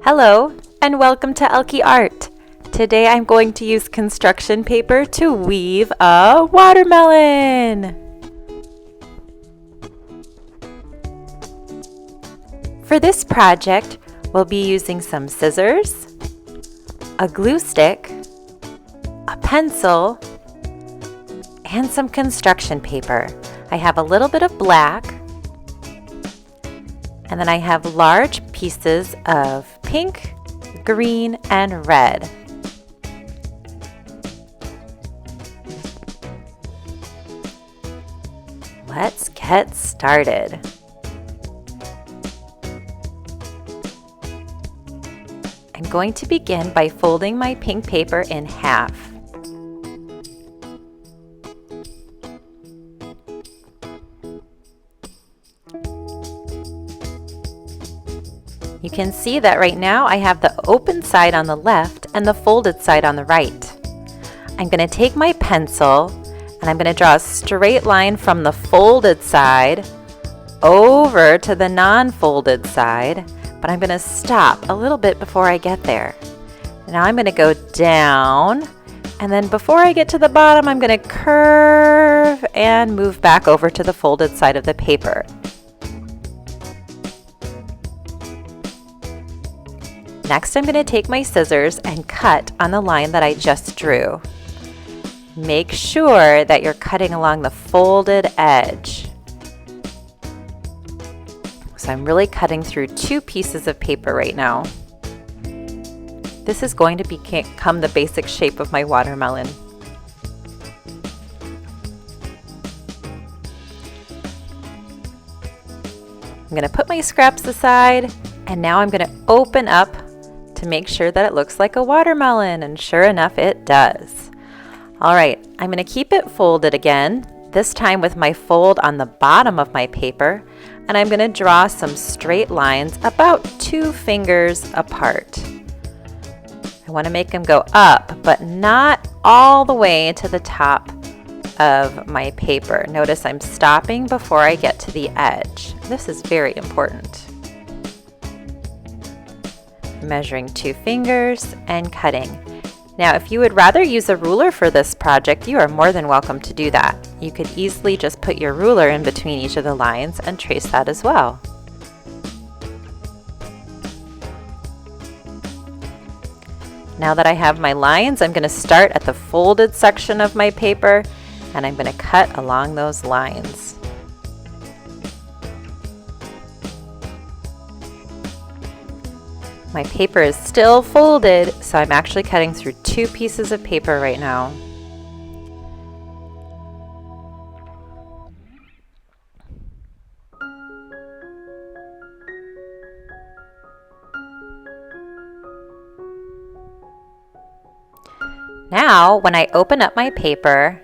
Hello and welcome to Ehlke Art. Today I'm going to use construction paper to weave a watermelon. For this project, we'll be using some scissors, a glue stick, a pencil, and some construction paper. I have a little bit of black, and then I have large pieces of pink, green, and red. Let's get started. I'm going to begin by folding my pink paper in half. You can see that right now I have the open side on the left and the folded side on the right. I'm going to take my pencil and I'm going to draw a straight line from the folded side over to the non-folded side, but I'm going to stop a little bit before I get there. Now I'm going to go down, and then before I get to the bottom, I'm going to curve and move back over to the folded side of the paper. Next, I'm going to take my scissors and cut on the line that I just drew. Make sure that you're cutting along the folded edge. So I'm really cutting through two pieces of paper right now. This is going to become the basic shape of my watermelon. I'm going to put my scraps aside, and now I'm going to open up to make sure that it looks like a watermelon, and sure enough it does. Alright, I'm going to keep it folded again, this time with my fold on the bottom of my paper, and I'm going to draw some straight lines about 2 fingers apart. I want to make them go up, but not all the way to the top of my paper. Notice I'm stopping before I get to the edge. This is very important. Measuring 2 fingers and cutting. Now, if you would rather use a ruler for this project, you are more than welcome to do that. You could easily just put your ruler in between each of the lines and trace that as well. Now that I have my lines, I'm going to start at the folded section of my paper, and I'm going to cut along those lines. My paper is still folded, so I'm actually cutting through 2 pieces of paper right now. Now, when I open up my paper,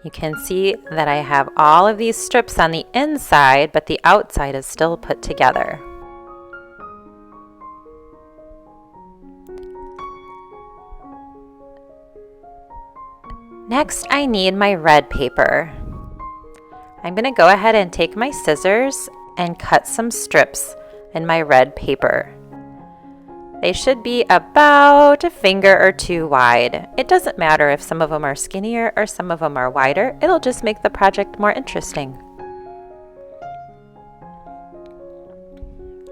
you can see that I have all of these strips on the inside, but the outside is still put together. Next, I need my red paper. I'm going to go ahead and take my scissors and cut some strips in my red paper. They should be about 1 finger or 2 wide. It doesn't matter if some of them are skinnier or some of them are wider. It'll just make the project more interesting.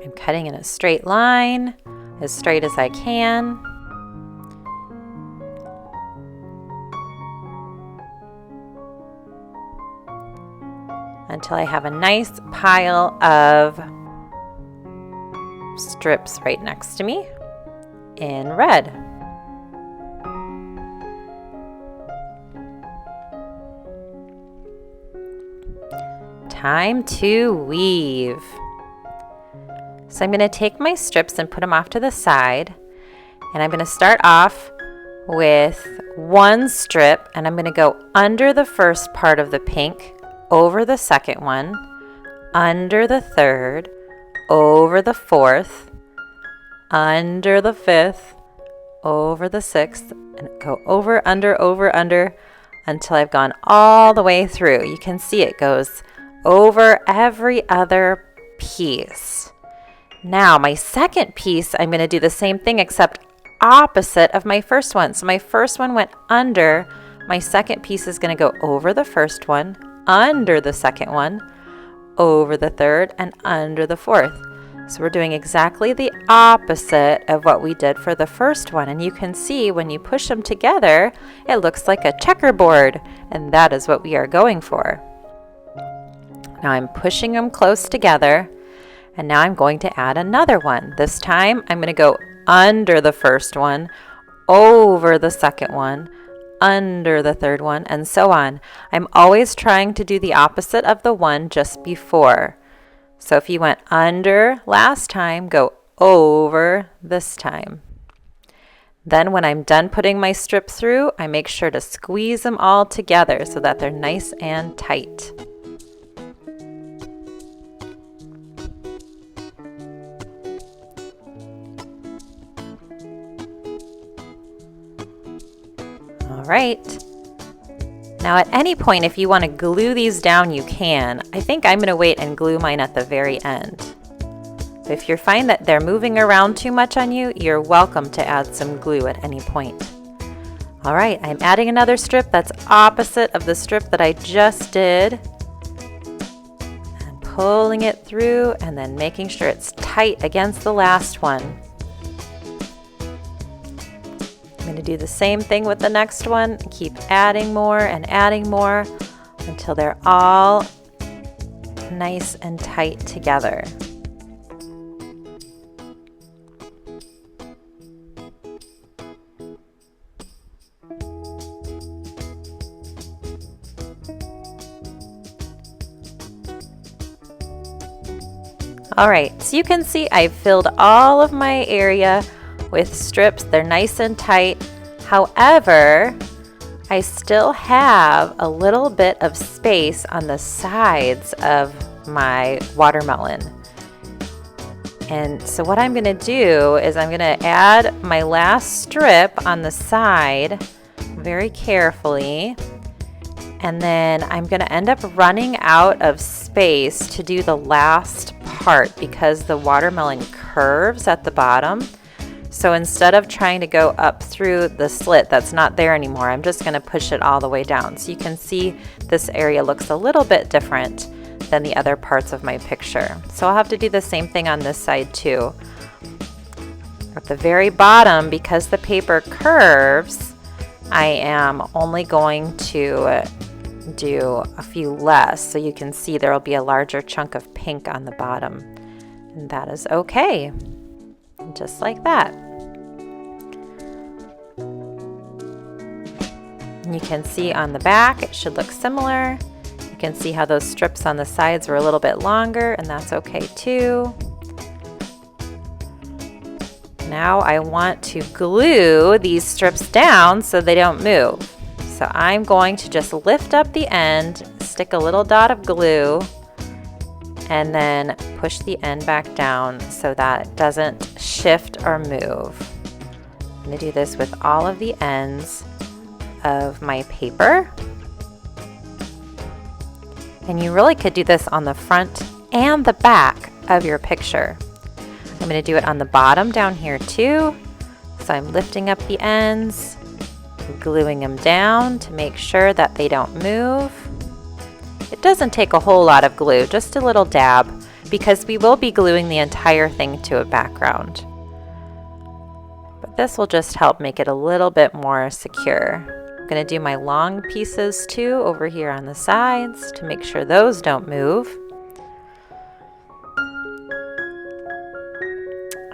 I'm cutting in a straight line, as straight as I can. Until I have a nice pile of strips right next to me in red. Time to weave. So I'm going to take my strips and put them off to the side, and I'm going to start off with 1 strip, and I'm going to go under the first part of the pink, over the second one, under the third, over the fourth, under the fifth, over the sixth, and go over, under, until I've gone all the way through. You can see it goes over every other piece. Now my second piece, I'm going to do the same thing except opposite of my first one. So my first one went under. My second piece is going to go over the first one, under the second one, over the third, and under the fourth. So we're doing exactly the opposite of what we did for the first one. And you can see when you push them together, it looks like a checkerboard. And that is what we are going for. Now I'm pushing them close together. And now I'm going to add another one. This time I'm going to go under the first one, over the second one, under the third one, and so on. I'm always trying to do the opposite of the one just before. So if you went under last time, go over this time. Then when I'm done putting my strip through, I make sure to squeeze them all together so that they're nice and tight. All right. Now at any point, if you want to glue these down, you can. I think I'm going to wait and glue mine at the very end. But if you find that they're moving around too much on you, you're welcome to add some glue at any point. All right, I'm adding another strip that's opposite of the strip that I just did. And pulling it through and then making sure it's tight against the last one. I'm going to do the same thing with the next one. Keep adding more until they're all nice and tight together. All right, so you can see I've filled all of my area with strips. They're nice and tight. However, I still have a little bit of space on the sides of my watermelon. And so what I'm going to do is I'm going to add my last strip on the side very carefully. And then I'm going to end up running out of space to do the last part because the watermelon curves at the bottom. So instead of trying to go up through the slit that's not there anymore, I'm just going to push it all the way down. So you can see this area looks a little bit different than the other parts of my picture. So I'll have to do the same thing on this side too. At the very bottom, because the paper curves, I am only going to do a few less. So you can see there will be a larger chunk of pink on the bottom. And that is okay. Just like that. And you can see on the back it should look similar. You can see how those strips on the sides were a little bit longer, and that's okay too. Now I want to glue these strips down so they don't move. So I'm going to just lift up the end, stick a little dot of glue, and then push the end back down so that it doesn't shift or move. I'm going to do this with all of the ends of my paper. And you really could do this on the front and the back of your picture. I'm going to do it on the bottom down here too. So I'm lifting up the ends, gluing them down to make sure that they don't move. It doesn't take a whole lot of glue, just a little dab, because we will be gluing the entire thing to a background. But this will just help make it a little bit more secure. I'm going to do my long pieces too over here on the sides to make sure those don't move.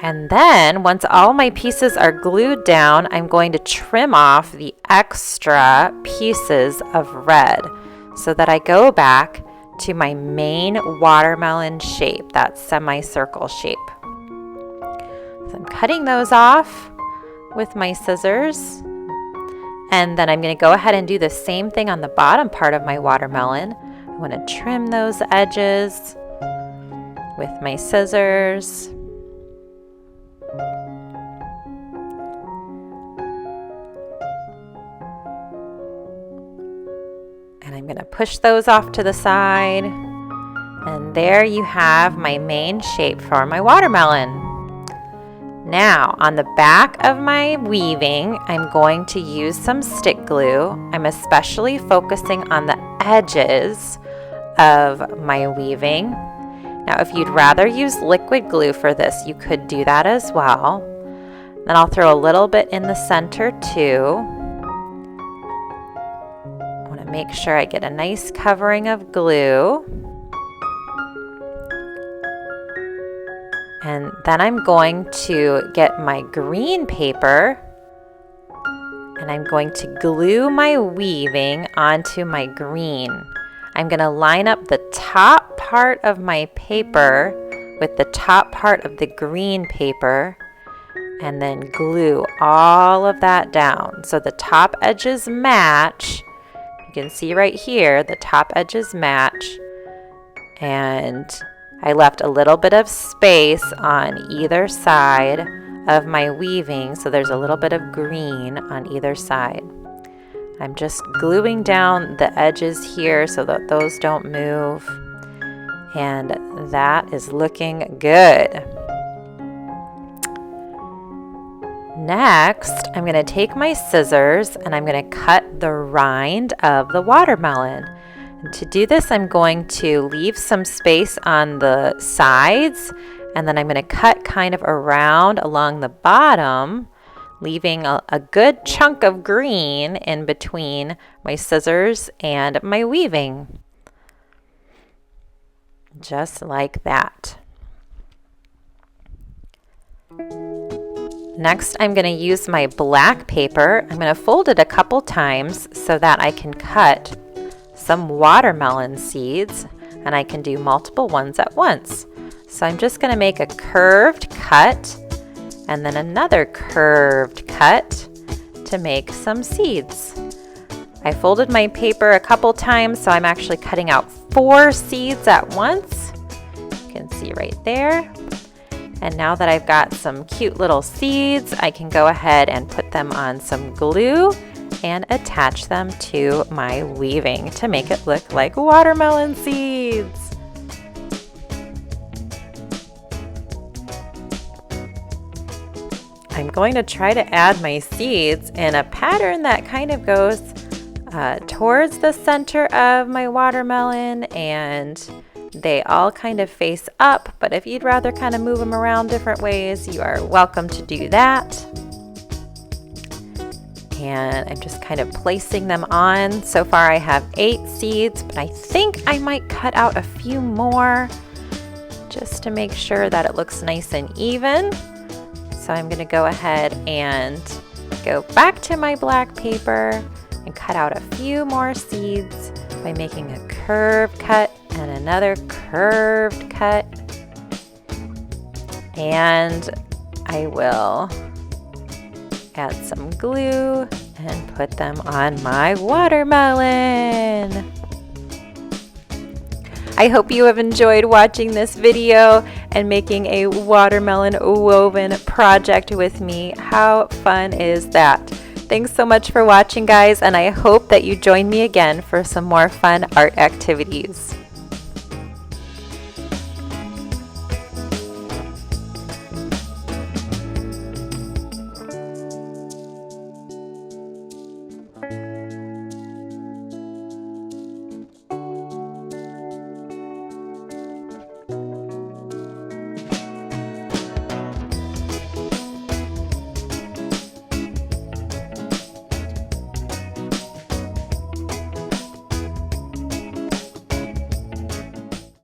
And then once all my pieces are glued down, I'm going to trim off the extra pieces of red so that I go back to my main watermelon shape, that semicircle shape. So I'm cutting those off with my scissors. And then I'm going to go ahead and do the same thing on the bottom part of my watermelon. I want to trim those edges with my scissors. And I'm going to push those off to the side. And And there you have my main shape for my watermelon. Now, on the back of my weaving, I'm going to use some stick glue. I'm especially focusing on the edges of my weaving. Now, if you'd rather use liquid glue for this, you could do that as well. Then I'll throw a little bit in the center too. I want to make sure I get a nice covering of glue. And then I'm going to get my green paper and I'm going to glue my weaving onto my green. I'm going to line up the top part of my paper with the top part of the green paper and then glue all of that down. So the top edges match. You can see right here, the top edges match. And I left a little bit of space on either side of my weaving, so there's a little bit of green on either side. I'm just gluing down the edges here so that those don't move. And that is looking good. Next, I'm going to take my scissors and I'm going to cut the rind of the watermelon. And to do this, I'm going to leave some space on the sides, and then I'm going to cut kind of around along the bottom, leaving a good chunk of green in between my scissors and my weaving. Just like that. Next, I'm going to use my black paper. I'm going to fold it a couple times so that I can cut some watermelon seeds, and I can do multiple ones at once. So I'm just going to make a curved cut and then another curved cut to make some seeds. I folded my paper a couple times, so I'm actually cutting out 4 seeds at once. You can see right there. And now that I've got some cute little seeds, I can go ahead and put them on some glue and attach them to my weaving to make it look like watermelon seeds. I'm going to try to add my seeds in a pattern that kind of goes towards the center of my watermelon, and they all kind of face up, but if you'd rather kind of move them around different ways, you are welcome to do that. And I'm just kind of placing them on. So far I have 8 seeds, but I think I might cut out a few more just to make sure that it looks nice and even. So I'm going to go ahead and go back to my black paper and cut out a few more seeds by making a curved cut and another curved cut. And I will add some glue and put them on my watermelon. I hope you have enjoyed watching this video and making a watermelon woven project with me. How fun is that? Thanks so much for watching, guys, and I hope that you join me again for some more fun art activities.